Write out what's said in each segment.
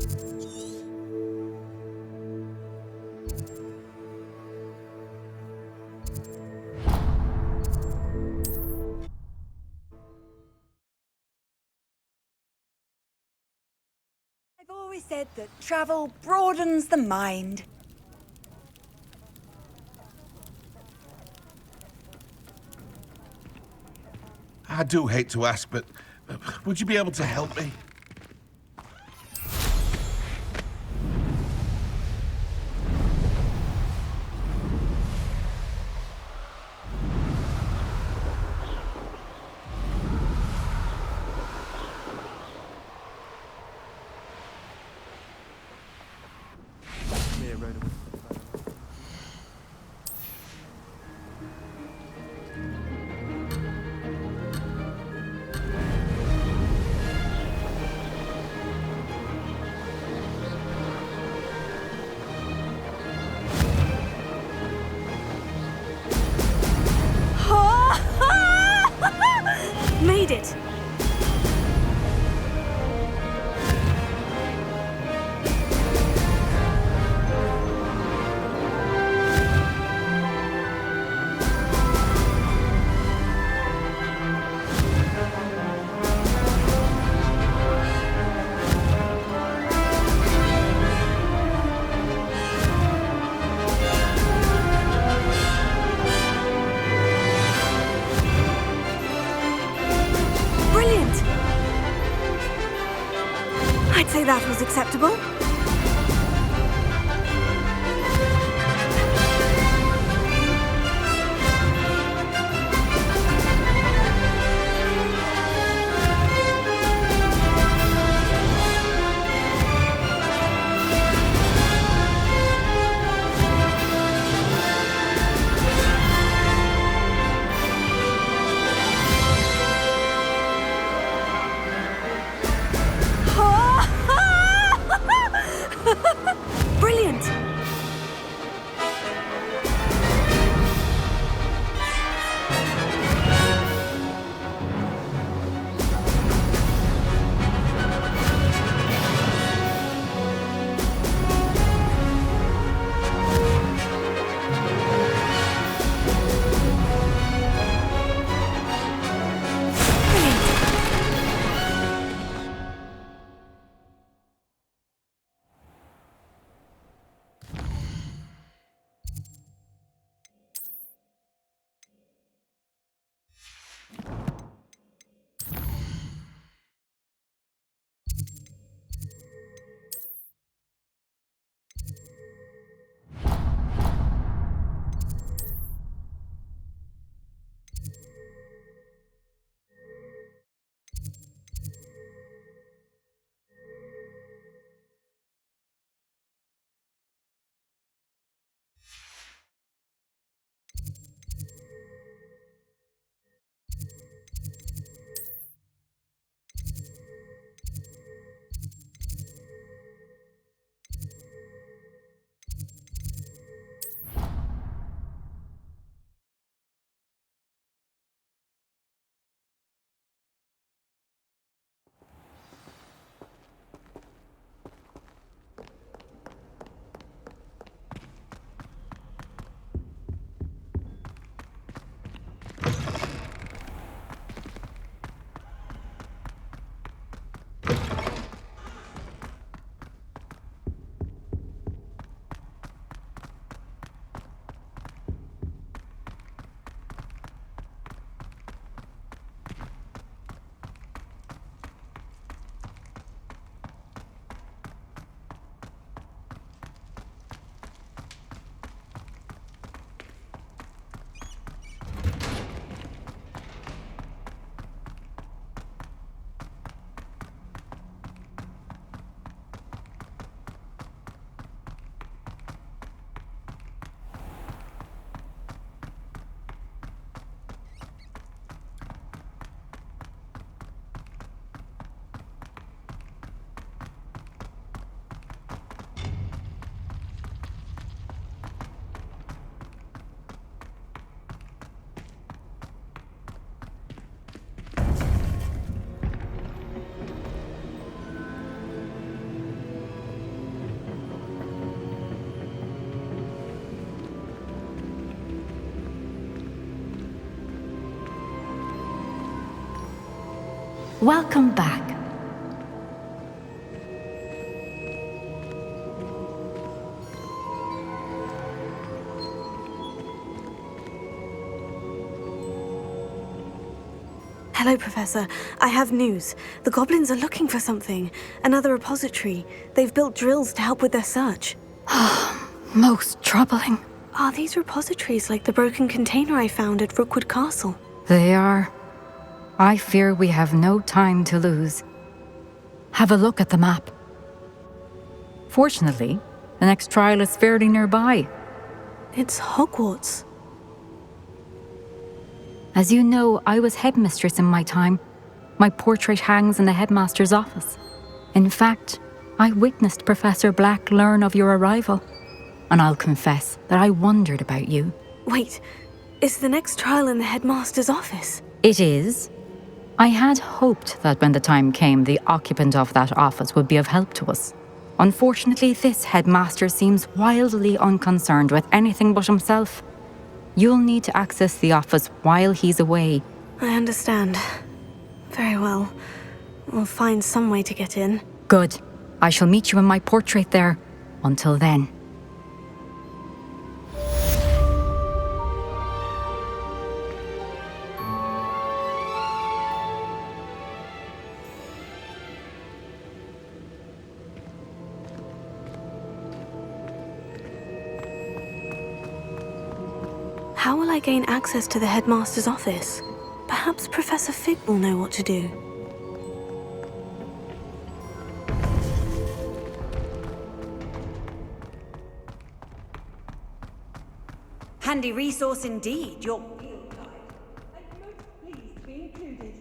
I've always said that travel broadens the mind. I do hate to ask, but would you be able to help me? Made it! Brilliant! I'd say that was acceptable. Welcome back. Hello, Professor. I have news. The goblins are looking for something. Another repository. They've built drills to help with their search. Most troubling. Are these repositories like the broken container I found at Rookwood Castle? They are. I fear we have no time to lose. Have a look at the map. Fortunately, the next trial is fairly nearby. It's Hogwarts. As you know, I was headmistress in my time. My portrait hangs in the headmaster's office. In fact, I witnessed Professor Black learn of your arrival. And I'll confess that I wondered about you. Wait, is the next trial in the headmaster's office? It is. I had hoped that when the time came, the occupant of that office would be of help to us. Unfortunately, this headmaster seems wildly unconcerned with anything but himself. You'll need to access the office while he's away. I understand. Very well. We'll find some way to get in. Good. I shall meet you in my portrait there. Until then. How will I gain access to the headmaster's office? Perhaps Professor Fig will know what to do. Handy resource indeed, your field guide. I'm most pleased to be included.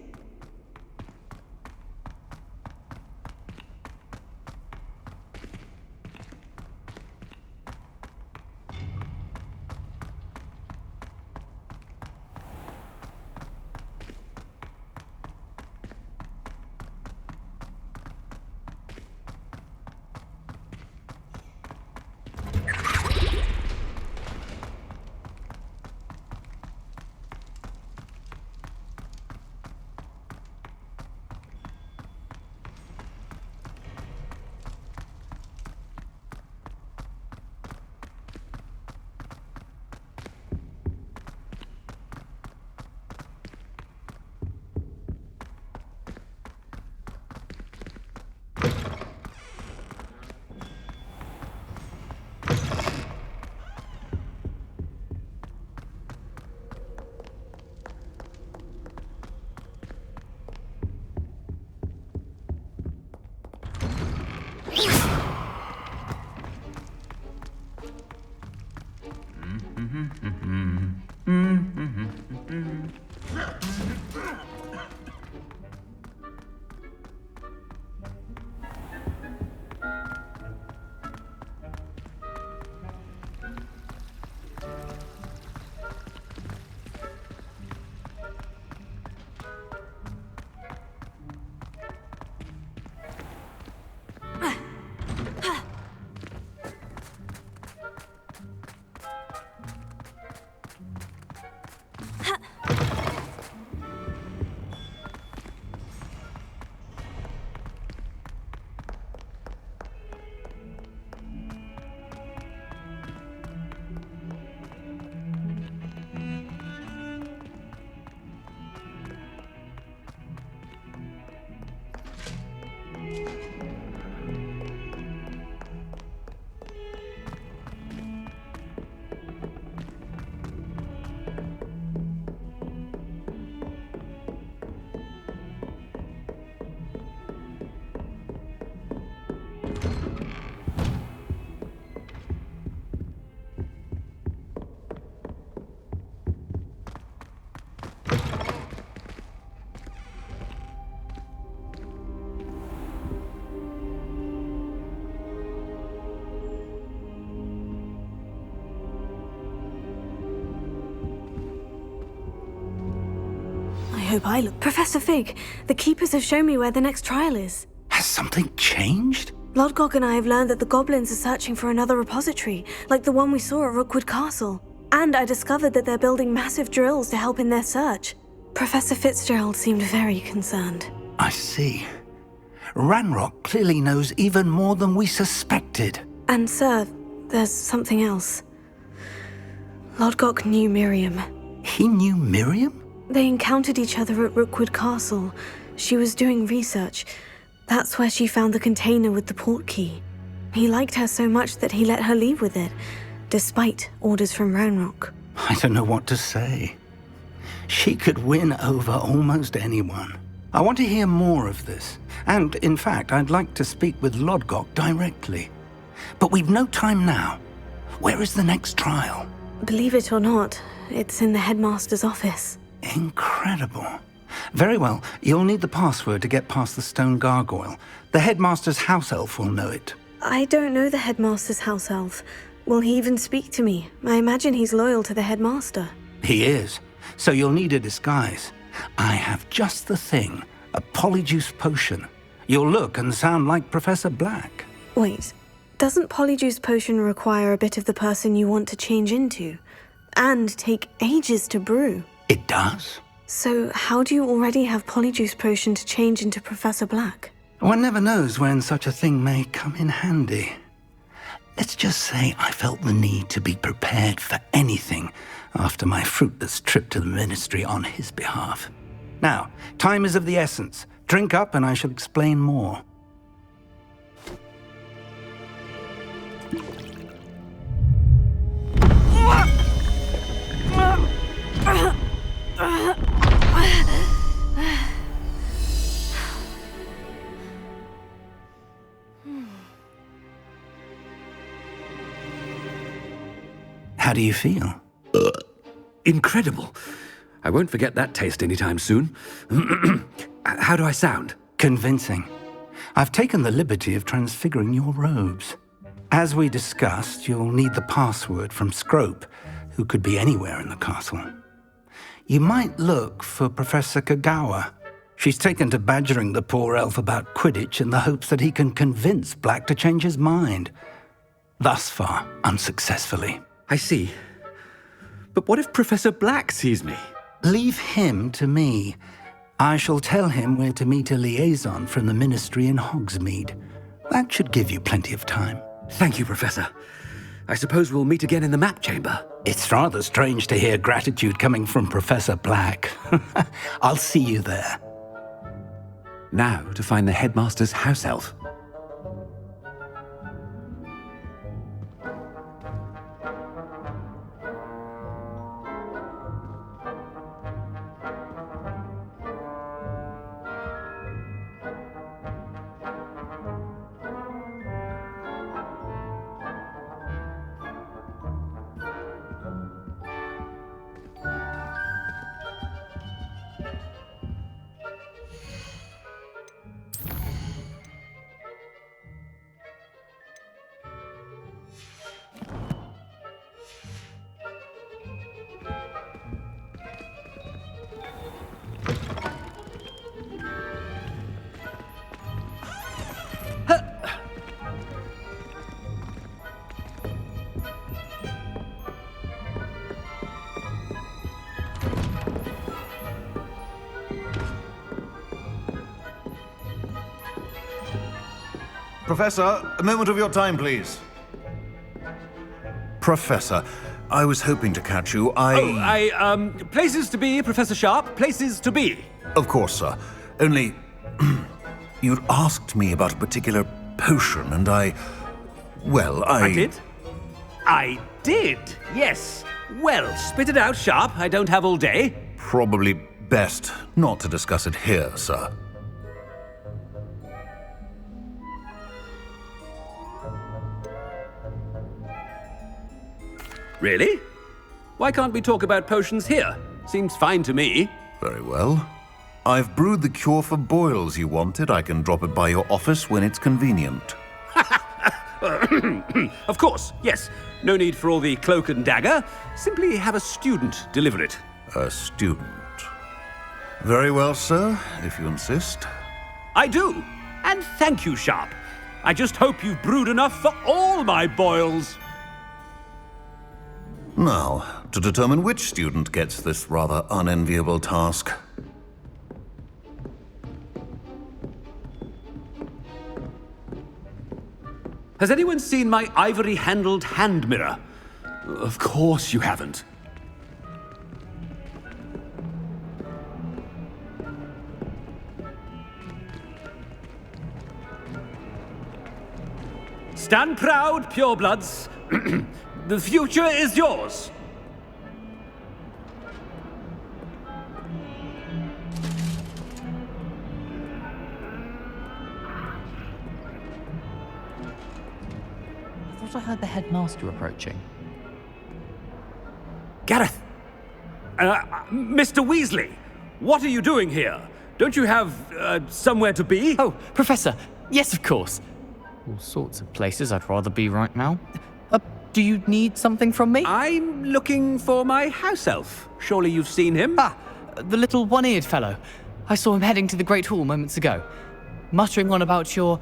I hope I look. Professor Fig, the Keepers have shown me where the next trial is. Has something changed? Lodgok and I have learned that the goblins are searching for another repository, like the one we saw at Rookwood Castle. And I discovered that they're building massive drills to help in their search. Professor Fitzgerald seemed very concerned. I see. Ranrock clearly knows even more than we suspected. And sir, there's something else. Lodgok knew Miriam. He knew Miriam? They encountered each other at Rookwood Castle. She was doing research. That's where she found the container with the port key. He liked her so much that he let her leave with it, despite orders from Ranrock. I don't know what to say. She could win over almost anyone. I want to hear more of this. And, in fact, I'd like to speak with Lodgok directly. But we've no time now. Where is the next trial? Believe it or not, it's in the headmaster's office. Incredible. Very well, you'll need the password to get past the stone gargoyle. The headmaster's house elf will know it. I don't know the headmaster's house elf. Will he even speak to me? I imagine he's loyal to the headmaster. He is. So you'll need a disguise. I have just the thing. A polyjuice potion. You'll look and sound like Professor Black. Wait, doesn't polyjuice potion require a bit of the person you want to change into? And take ages to brew? It does. So how do you already have polyjuice potion to change into Professor Black? One never knows when such a thing may come in handy. Let's just say I felt the need to be prepared for anything after my fruitless trip to the ministry on his behalf. Now, time is of the essence. Drink up and I shall explain more. How do you feel? Incredible. I won't forget that taste anytime soon. How do I sound? Convincing. I've taken the liberty of transfiguring your robes. As we discussed, you'll need the password from Scrope, who could be anywhere in the castle. You might look for Professor Kagawa. She's taken to badgering the poor elf about Quidditch in the hopes that he can convince Black to change his mind. Thus far, unsuccessfully. I see. But what if Professor Black sees me? Leave him to me. I shall tell him where to meet a liaison from the ministry in Hogsmeade. That should give you plenty of time. Thank you, Professor. I suppose we'll meet again in the map chamber. It's rather strange to hear gratitude coming from Professor Black. I'll see you there. Now to find the headmaster's house elf. Professor, a moment of your time, please. Professor, I was hoping to catch you. Places to be, Professor Sharp, places to be. Of course, sir. Only, you'd asked me about a particular potion, and I did? I did, yes. Well, spit it out, Sharp. I don't have all day. Probably best not to discuss it here, sir. Really? Why can't we talk about potions here? Seems fine to me. Very well. I've brewed the cure for boils you wanted. I can drop it by your office when it's convenient. Of course, yes. No need for all the cloak and dagger. Simply have a student deliver it. A student. Very well, sir, if you insist. I do. And thank you, Sharp. I just hope you've brewed enough for all my boils. Now, to determine which student gets this rather unenviable task. Has anyone seen my ivory-handled hand mirror? Of course you haven't. Stand proud, purebloods. The future is yours. I thought I heard the headmaster approaching. Gareth! Mr. Weasley, what are you doing here? Don't you have, somewhere to be? Oh, Professor! Yes, of course. All sorts of places I'd rather be right now. Do you need something from me? I'm looking for my house elf. Surely you've seen him? Ah, the little one-eared fellow. I saw him heading to the Great Hall moments ago. Muttering on about your,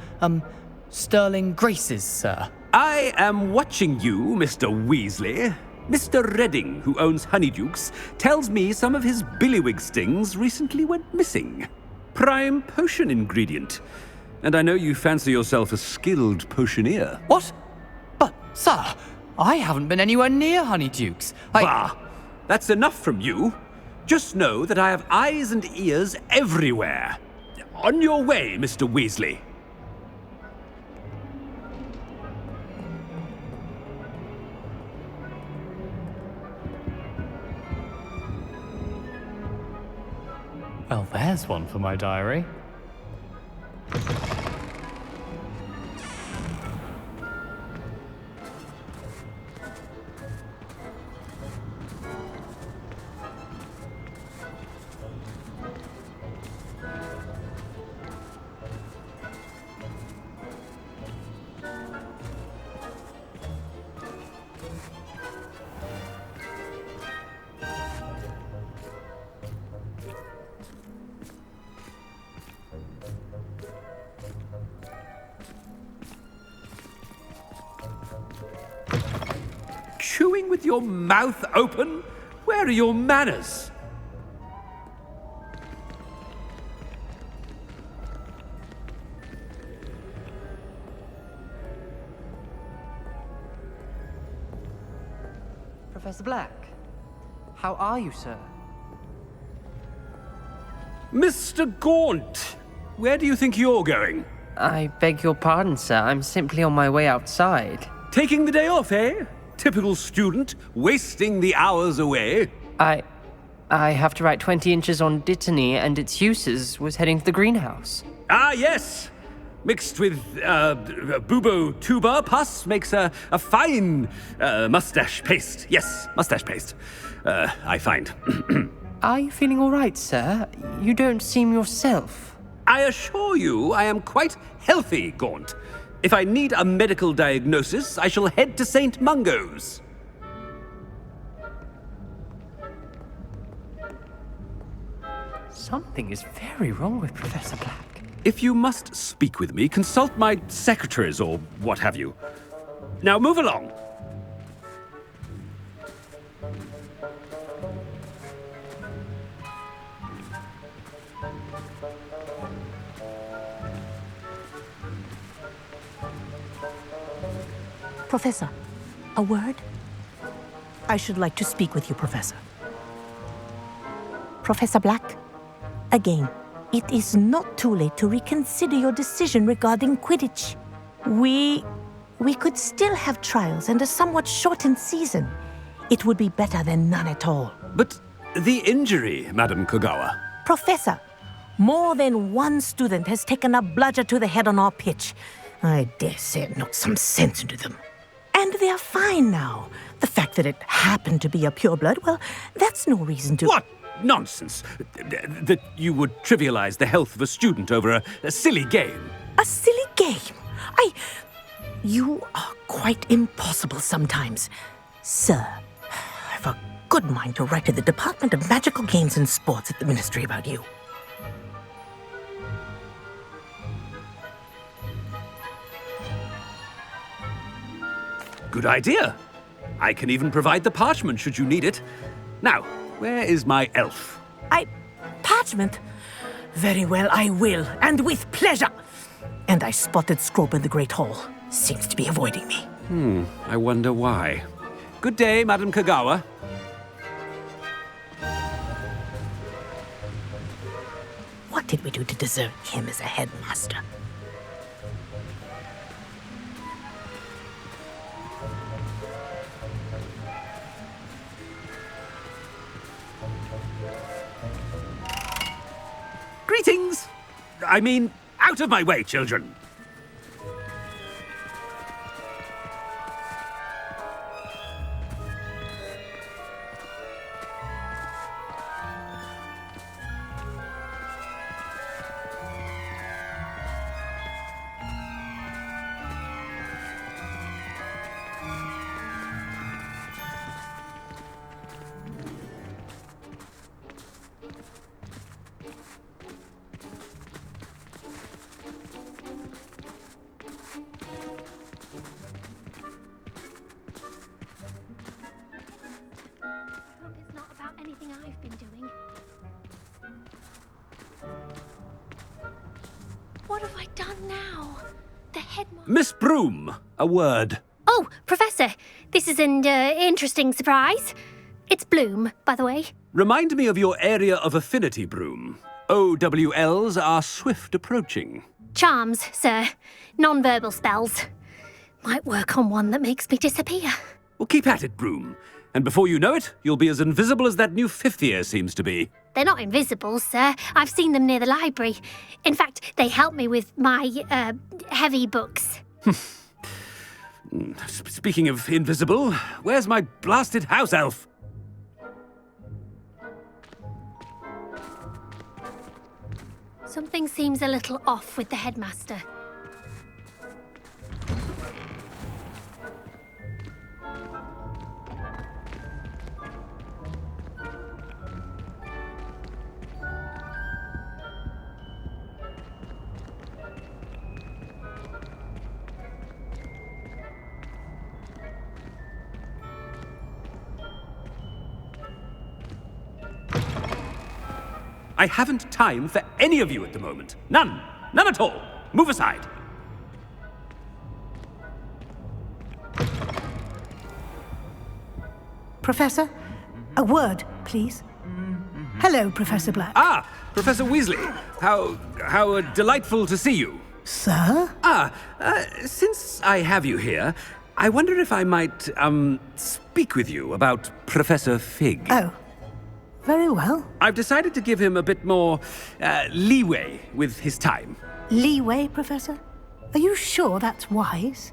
sterling graces, sir. I am watching you, Mr. Weasley. Mr. Redding, who owns Honeydukes, tells me some of his billywig stings recently went missing. Prime potion ingredient. And I know you fancy yourself a skilled potioneer. What? But, sir, I haven't been anywhere near Honeydukes. Bah! That's enough from you. Just know that I have eyes and ears everywhere. On your way, Mr. Weasley. Well, there's one for my diary. Chewing with your mouth open? Where are your manners? Professor Black, how are you, sir? Mr. Gaunt, where do you think you're going? I beg your pardon, sir. I'm simply on my way outside. Taking the day off, eh? Typical student, wasting the hours away. I have to write 20 inches on Dittany and its uses. Was heading to the greenhouse. Ah, yes. Mixed with bubo tuba pus makes a fine mustache paste. Yes, mustache paste. I find. Are you feeling all right, sir? You don't seem yourself. I assure you I am quite healthy, Gaunt. If I need a medical diagnosis, I shall head to St. Mungo's. Something is very wrong with Professor Black. If you must speak with me, consult my secretaries or what have you. Now move along. Professor, a word? I should like to speak with you, Professor. Professor Black, again, it is not too late to reconsider your decision regarding Quidditch. We could still have trials and a somewhat shortened season. It would be better than none at all. But the injury, Madam Kogawa. Professor, more than one student has taken a bludger to the head on our pitch. I dare say it knocked some sense into them. And they are fine now. The fact that it happened to be a pureblood, well, that's no reason to... What nonsense! That you would trivialize the health of a student over a silly game. A silly game? You are quite impossible sometimes. Sir, I've a good mind to write to the Department of Magical Games and Sports at the Ministry about you. Good idea. I can even provide the parchment should you need it. Now, where is my elf? Parchment? Very well, I will, and with pleasure. And I spotted Scrope in the Great Hall. seems to be avoiding me. I wonder why. Good day, Madam Kagawa. What did we do to deserve him as a headmaster? Greetings! I mean, out of my way, children! It's not about anything I've been doing. What have I done now? The headmaster... Miss Broom, a word. Oh, Professor, this is an interesting surprise. It's Bloom, by the way. Remind me of your area of affinity, Broom. OWLs are swift approaching. Charms, sir. Non-verbal spells. Might work on one that makes me disappear. Well, keep at it, Broom. And before you know it, you'll be as invisible as that new fifth year seems to be. They're not invisible, sir. I've seen them near the library. In fact, they help me with my, heavy books. Speaking of invisible, where's my blasted house elf? Something seems a little off with the headmaster. I haven't time for any of you at the moment. None. None at all. Move aside. Professor, a word, please. Hello, Professor Black. Ah, Professor Weasley. How delightful to see you. Sir? Since I have you here, I wonder if I might, speak with you about Professor Fig. Oh, very well. I've decided to give him a bit more, leeway with his time. Leeway, Professor? Are you sure that's wise?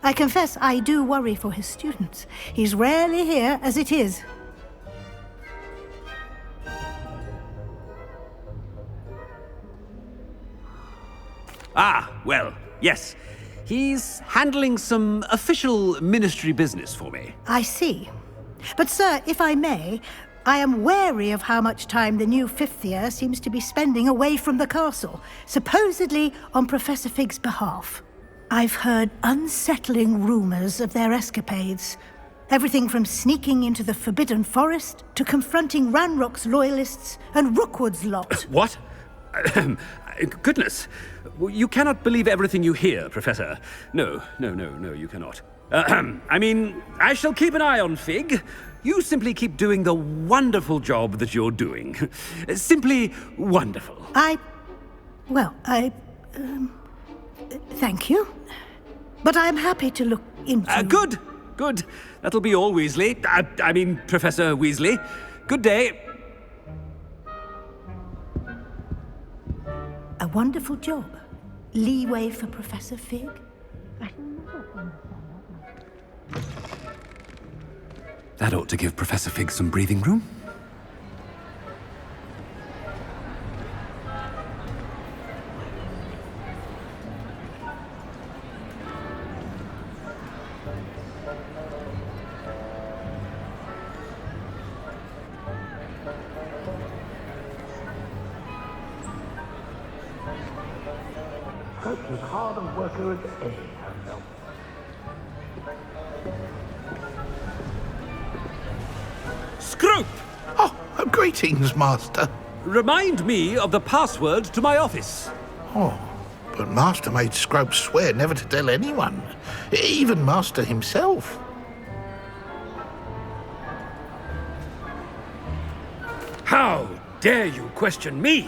I confess I do worry for his students. He's rarely here as it is. Ah, well, yes. He's handling some official ministry business for me. I see. But, sir, if I may, I am wary of how much time the new fifth year seems to be spending away from the castle, supposedly on Professor Fig's behalf. I've heard unsettling rumors of their escapades. Everything from sneaking into the Forbidden Forest to confronting Ranrock's loyalists and Rookwood's lot. What? Goodness. You cannot believe everything you hear, Professor. No, you cannot. I mean, I shall keep an eye on Fig. You simply keep doing the wonderful job that you're doing. Simply wonderful. Thank you. But I'm happy to look into... Good. That'll be all, Weasley. I mean, Professor Weasley. Good day. A wonderful job. Leeway for Professor Fig. That ought to give Professor Fig some breathing room. As hard a worker as any has helped. Scrope! Oh, greetings, Master. Remind me of the password to my office. Oh, but Master made Scrope swear never to tell anyone, even Master himself. How dare you question me?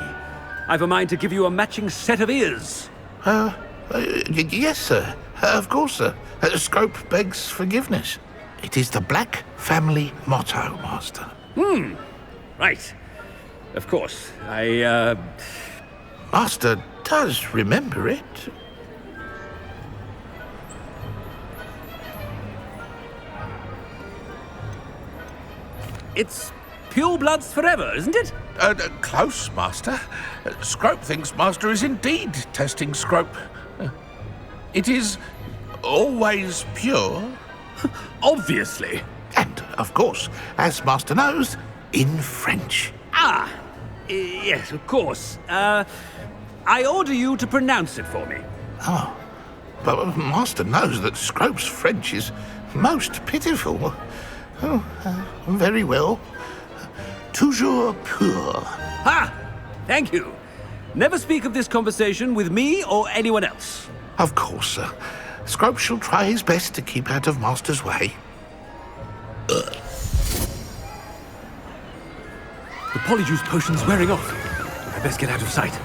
I've a mind to give you a matching set of ears. Yes, sir. Of course, sir. Scrope begs forgiveness. It is the Black family motto, Master. Right. Of course. Master does remember it. It's pure bloods forever, isn't it? Close, Master. Scrope thinks Master is indeed testing Scrope. It is always pure. Obviously. And, of course, as Master knows, in French. Yes, of course. I order you to pronounce it for me. Oh, but Master knows that Scrope's French is most pitiful. Very well. Toujours pur. Thank you. Never speak of this conversation with me or anyone else. Of course, sir. Scrope shall try his best to keep out of Master's way. The polyjuice potion's wearing off. I best get out of sight.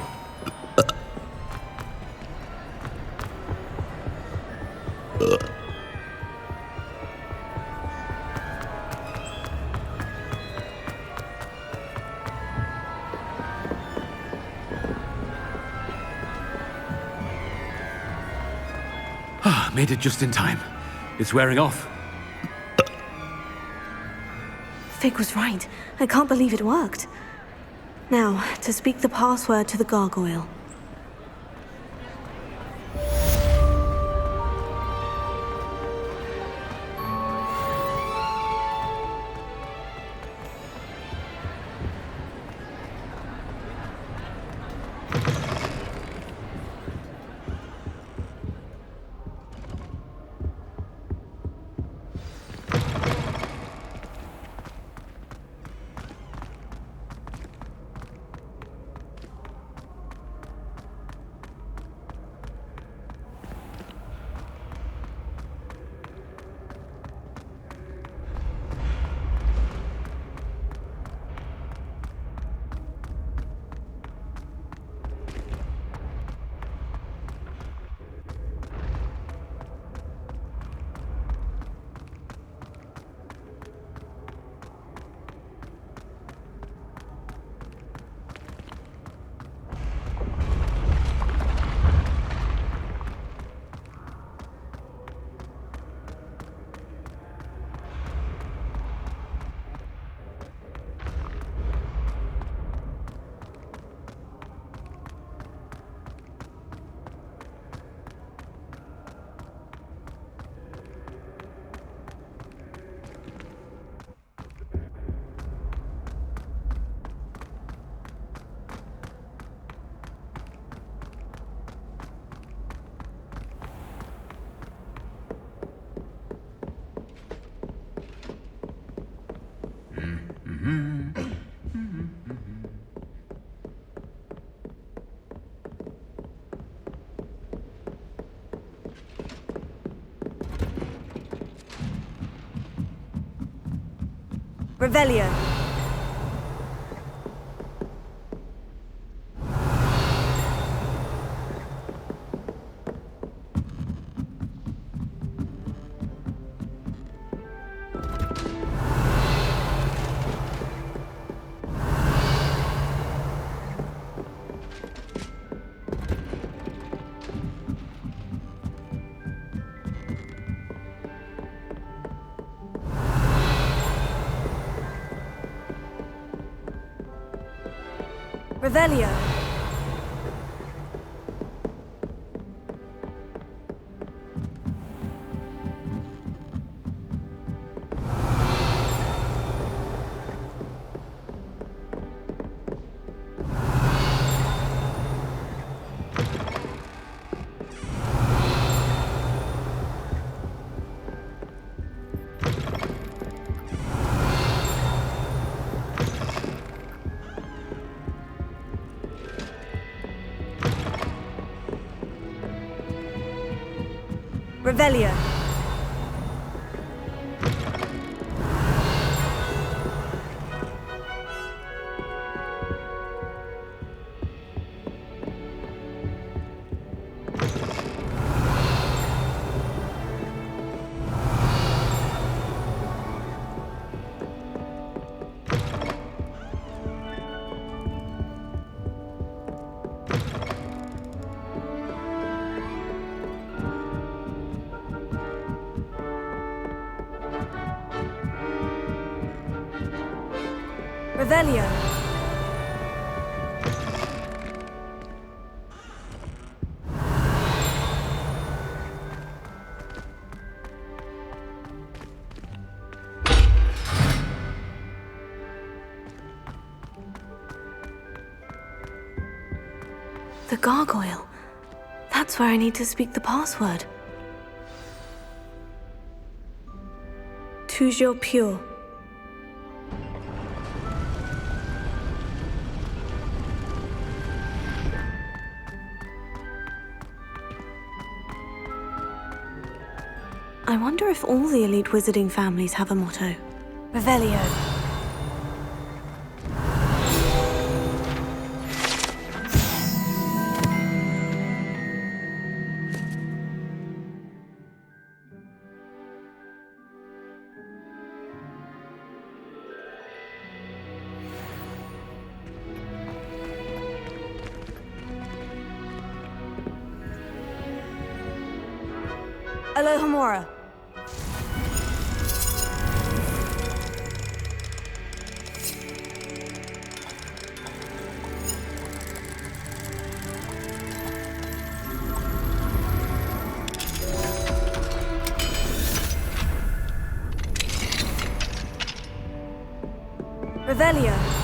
Made it just in time. It's wearing off. Fig was right. I can't believe it worked. Now, to speak the password to the gargoyle. Revelio. Revelio. Revelio. Revelio. The gargoyle. That's where I need to speak the password. Toujours pure. I wonder if all the elite wizarding families have a motto. Revelio. Alohomora. Revelio.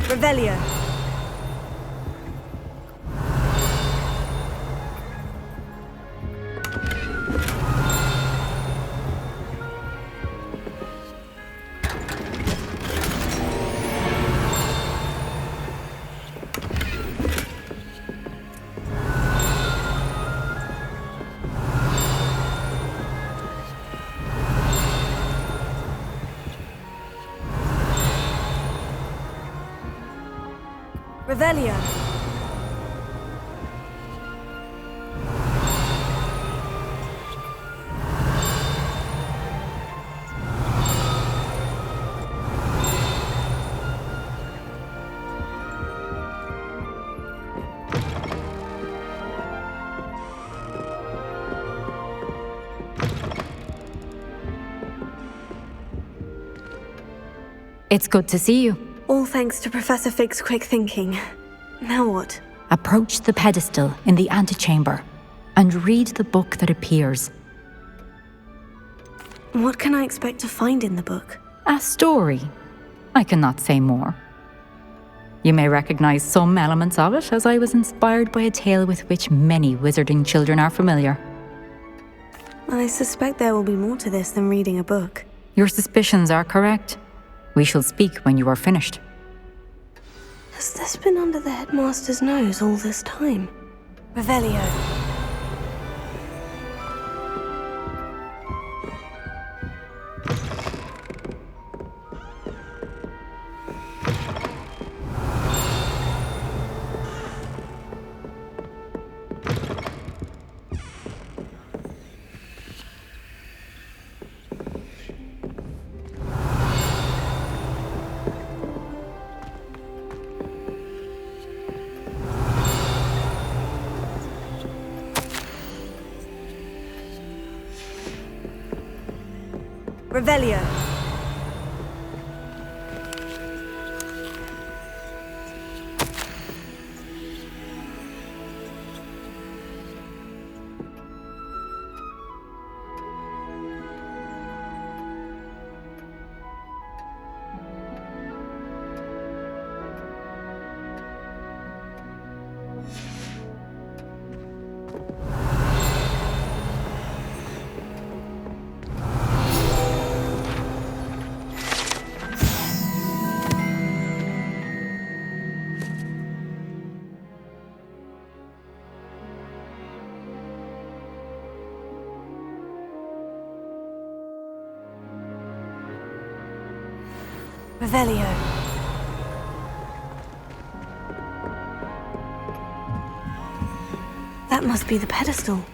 Revelio. Revelio. It's good to see you. All thanks to Professor Fig's quick thinking. Now what? Approach the pedestal in the antechamber and read the book that appears. What can I expect to find in the book? A story. I cannot say more. You may recognize some elements of it, as I was inspired by a tale with which many wizarding children are familiar. I suspect there will be more to this than reading a book. Your suspicions are correct. We shall speak when you are finished. Has this been under the headmaster's nose all this time? Revelio. Revelio. Revelio. That must be the pedestal.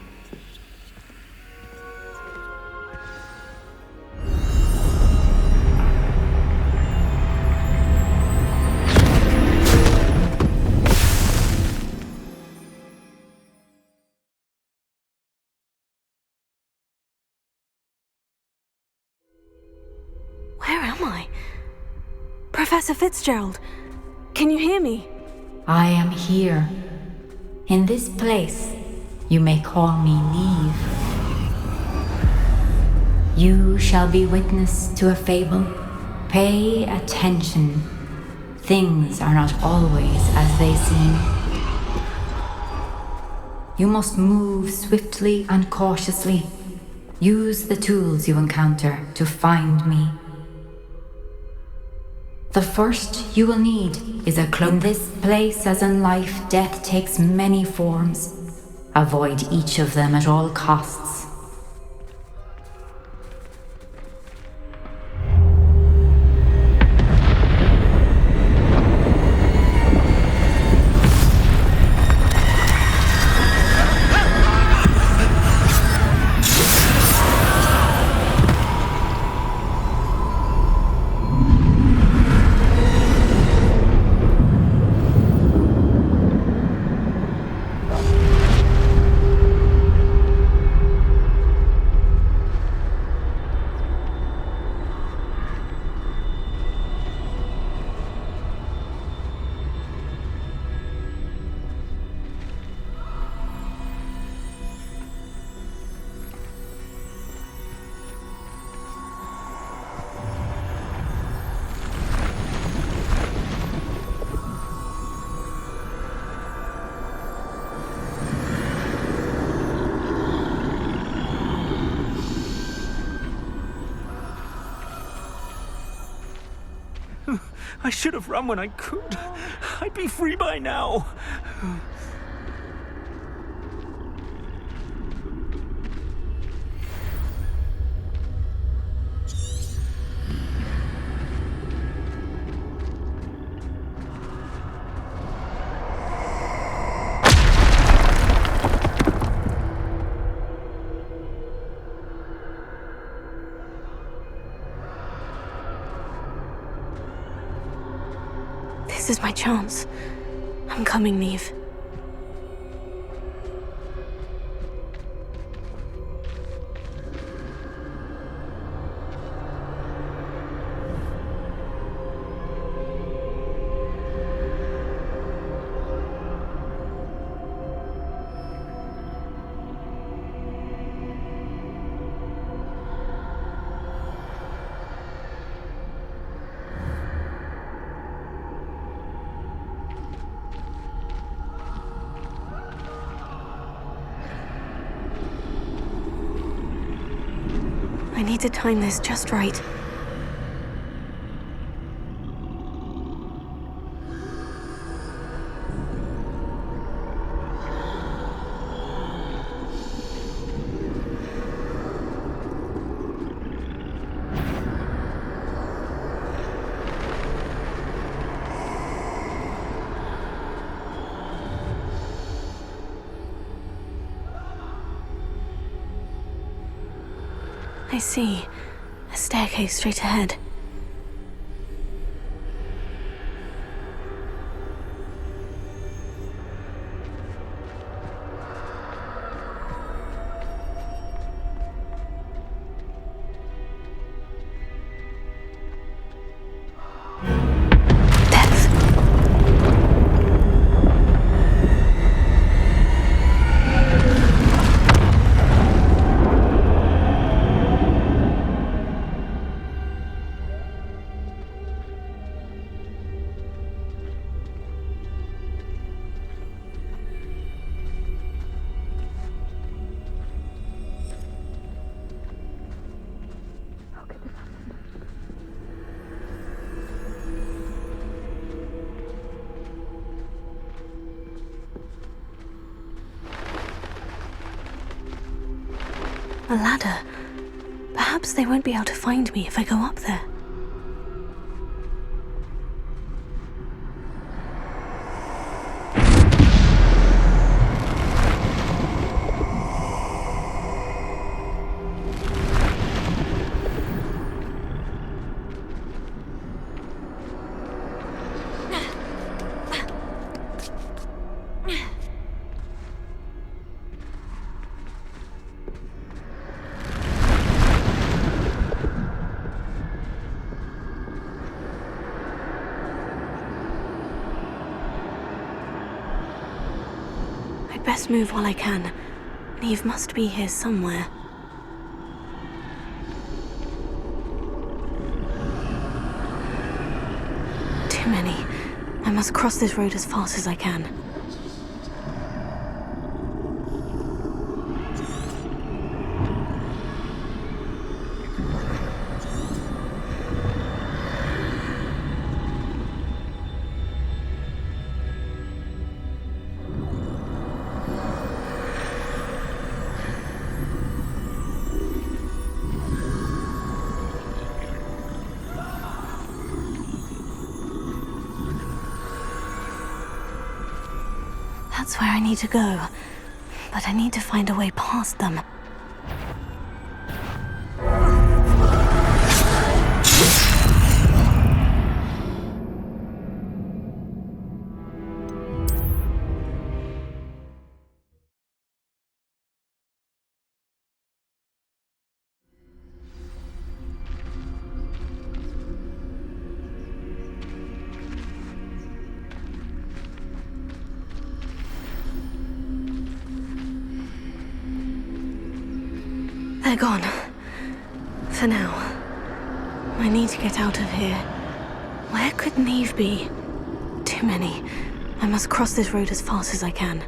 Where am I? Professor Fitzgerald, can you hear me? I am here. In this place, you may call me Neve. You shall be witness to a fable. Pay attention. Things are not always as they seem. You must move swiftly and cautiously. Use the tools you encounter to find me. The first you will need is a clue. In this place, as in life, death takes many forms. Avoid each of them at all costs. I should have run when I could. I'd be free by now. This is my chance. I'm coming, Neve. I need to time this just right. I see. A staircase straight ahead. A ladder. Perhaps they won't be able to find me if I go up there. Best move while I can. Neve must be here somewhere. Too many. I must cross this road as fast as I can. That's where I need to go, but I need to find a way past them. They're gone. For now. I need to get out of here. Where could Neve be? Too many. I must cross this road as fast as I can.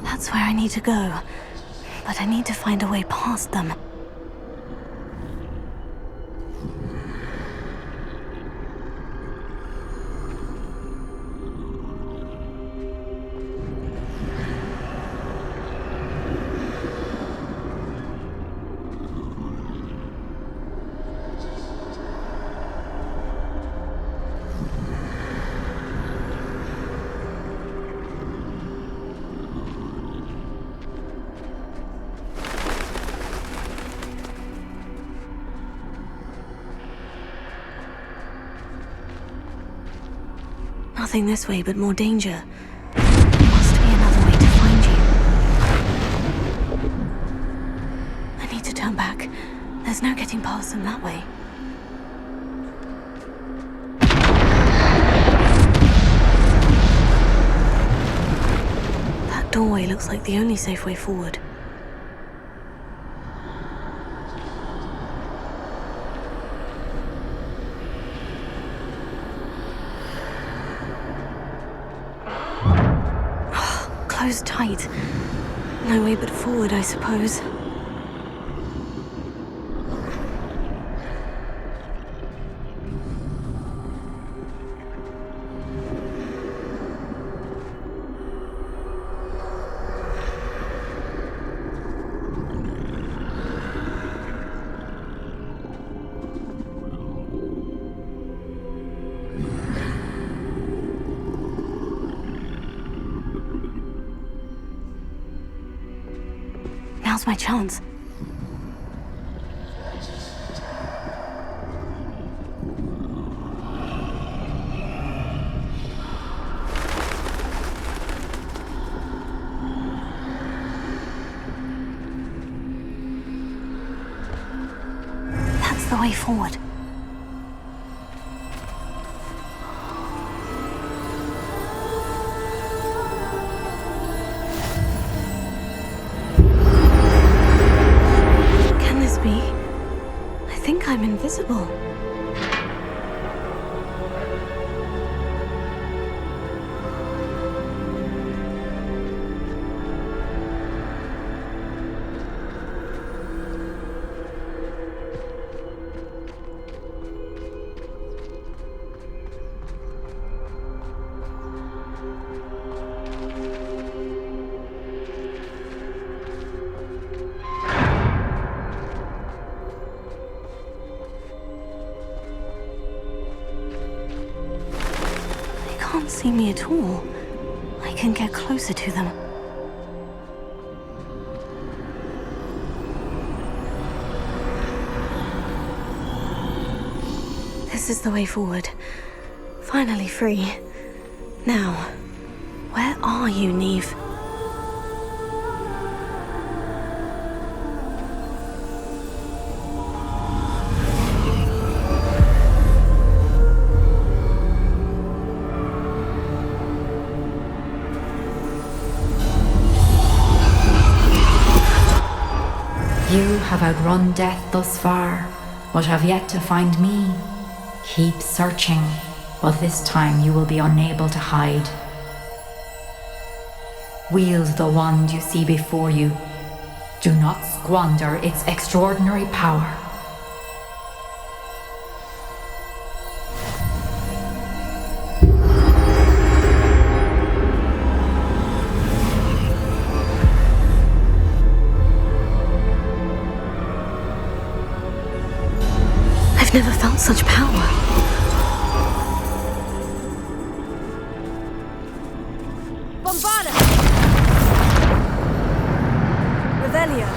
That's where I need to go. But I need to find a way past them. Nothing this way, but more danger. There must be another way to find you. I need to turn back. There's no getting past them that way. That doorway looks like the only safe way forward. Closed tight. No way but forward, I suppose. Now's my chance. That's the way forward. Can this be? I think I'm invisible. They can't see me at all. I can get closer to them. This is the way forward. Finally free. Now, where are you, Neve? You have outrun death thus far, but have yet to find me. Keep searching, but this time you will be unable to hide. Wield the wand you see before you. Do not squander its extraordinary power. I've never felt such power. Bombarda! Revelio!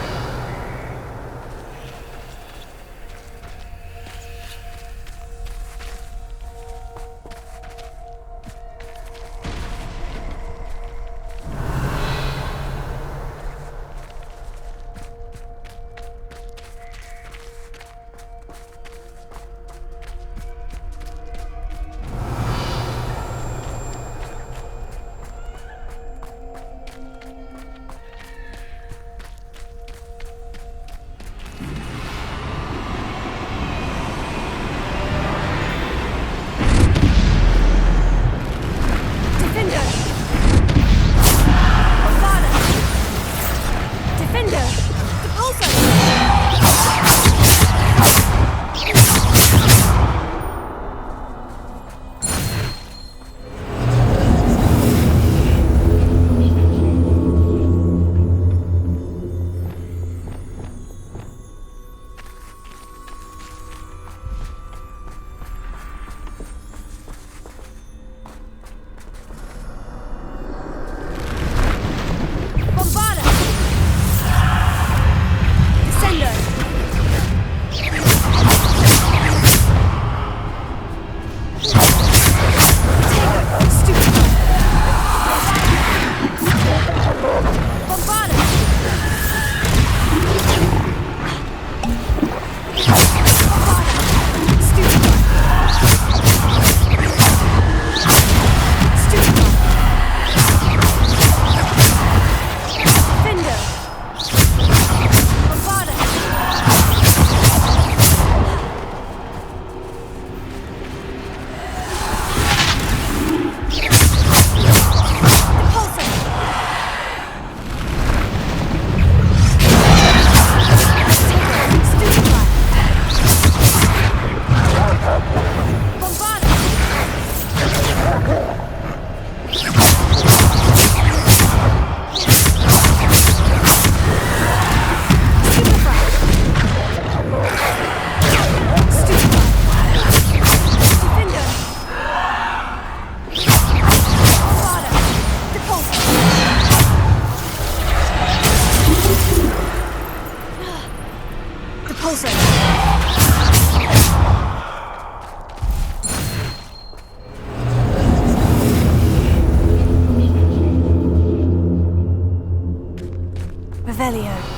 Revelio.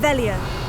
Revelio.